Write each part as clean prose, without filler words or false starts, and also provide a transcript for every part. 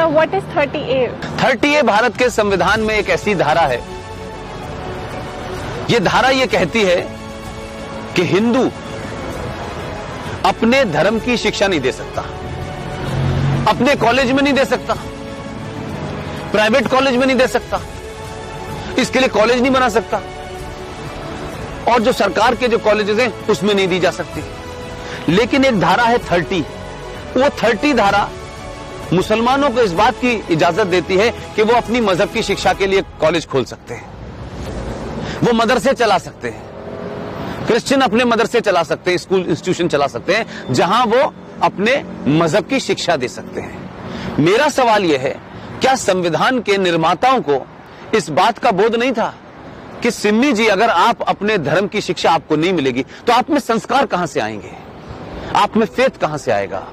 sir, what is 30A? 30A Bharat के संविधान में एक ऐसी धारा है, ये धारा ये कहती है कि हिंदू अपने धर्म की शिक्षा नहीं दे सकता, अपने कॉलेज में नहीं दे सकता, प्राइवेट कॉलेज में नहीं दे सकता, इसके लिए कॉलेज नहीं बना सकता, और जो सरकार के जो कॉलेजेस हैं उसमें नहीं दी जा सकती। लेकिन एक धारा है 30, वो 30 धारा मुसलमानों को इस बात की इजाजत देती है कि वो अपनी मजहब की शिक्षा के लिए कॉलेज खोल सकते हैं, वो मदरसे चला सकते हैं, क्रिश्चियन अपने मदरसे चला सकते हैं, स्कूल इंस्टीट्यूशन चला सकते हैं, जहां वो अपने मजहब की शिक्षा दे सकते हैं। मेरा सवाल यह है, क्या संविधान के निर्माताओं को इस बात का बोध नहीं था कि सिम्मी जी, अगर आप अपने धर्म की शिक्षा आपको नहीं मिलेगी तो आप में संस्कार कहां से आएंगे, आप में फेथ कहां से आएगा,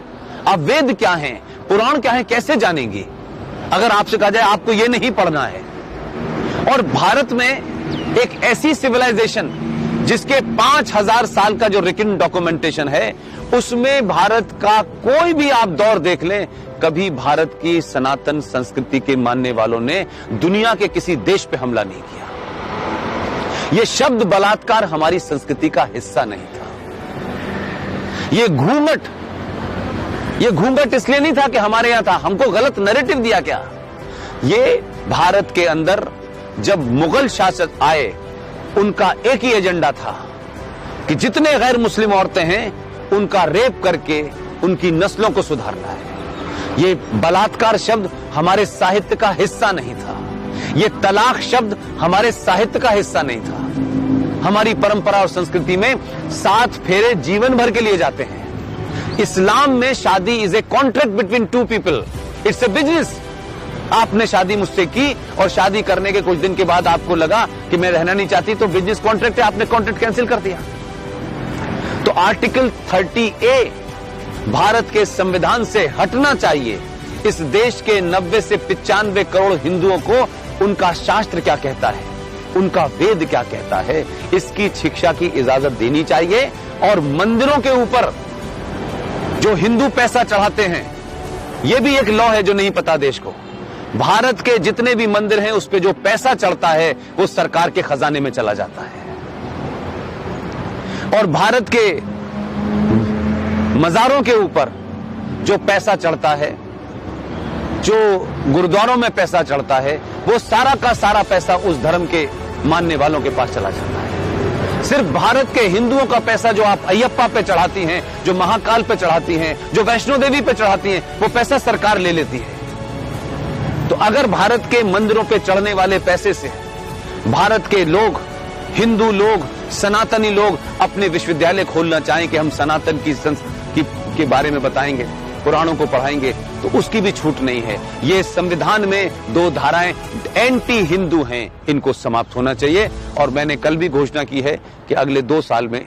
आप वेद क्या हैं, पुराण क्या है, कैसे जानेंगे अगर आपसे कहा जाए आपको यह नहीं पढ़ना है। और भारत में एक ऐसी सिविलाइजेशन जिसके 5000 साल का जो रिटन डॉक्यूमेंटेशन है, उसमें भारत का कोई भी आप दौर देख लें, कभी भारत की सनातन संस्कृति के मानने वालों ने दुनिया के किसी देश पे हमला नहीं किया। यह शब्द बलात्कार हमारी संस्कृति का हिस्सा नहीं था। यह घूंघट इसलिए नहीं था कि हमारे यहां था, हमको गलत नैरेटिव दिया क्या। ये भारत के अंदर जब मुगल शासक आए, उनका एक ही एजेंडा था कि जितने गैर मुस्लिम औरतें हैं उनका रेप करके उनकी नस्लों को सुधारना है। ये बलात्कार शब्द हमारे साहित्य का हिस्सा नहीं था, ये तलाक शब्द हमारे साहित्य का हिस्सा नहीं था। हमारी परंपरा और संस्कृति में 7 फेरे जीवन भर के लिए जाते हैं। इस्लाम में शादी is a contract between 2 people, it's a business. आपने शादी मुझसे की और शादी करने के कुछ दिन के बाद आपको लगा कि मैं रहना नहीं चाहती, तो बिजनेस कॉन्ट्रैक्ट है, आपने कॉन्ट्रैक्ट कैंसिल कर दिया। तो आर्टिकल 30A भारत के संविधान से हटना चाहिए। इस देश के 90 से 95 करोड़ हिंदुओं को उनका शास्त्र क्या कहता है, उनका वेद क्या कहता है, इसकी शिक्षा की इजाजत देनी चाहिए। और मंदिरों के ऊपर जो हिंदू पैसा चढ़ाते हैं, यह भी एक लॉ है जो नहीं पता देश को। भारत के जितने भी मंदिर हैं उस पे जो पैसा चढ़ता है वो सरकार के खजाने में चला जाता है। और भारत के मजारों के ऊपर जो पैसा चढ़ता है, जो गुरुद्वारों में पैसा चढ़ता है, वो सारा का सारा पैसा उस धर्म के मानने वालों के पास चला जाता है। सिर्फ भारत के हिंदुओं का पैसा जो आप अयप्पा पे चढ़ाती हैं, जो महाकाल पे चढ़ाती हैं, जो वैष्णो देवी पे चढ़ाती हैं, वो पैसा सरकार ले लेती है। तो अगर भारत के मंदिरों पे चढ़ने वाले पैसे से भारत के लोग, हिंदू लोग, सनातनी लोग अपने विश्वविद्यालय खोलना चाहें कि हम सनातन की संस्कृति के बारे में बताएंगे, पुराणों को पढ़ाएंगे, तो उसकी भी छूट नहीं है। ये संविधान में 2 धाराएं एंटी हिंदू हैं, इनको समाप्त होना चाहिए। और मैंने कल भी घोषणा की है कि अगले 2 साल में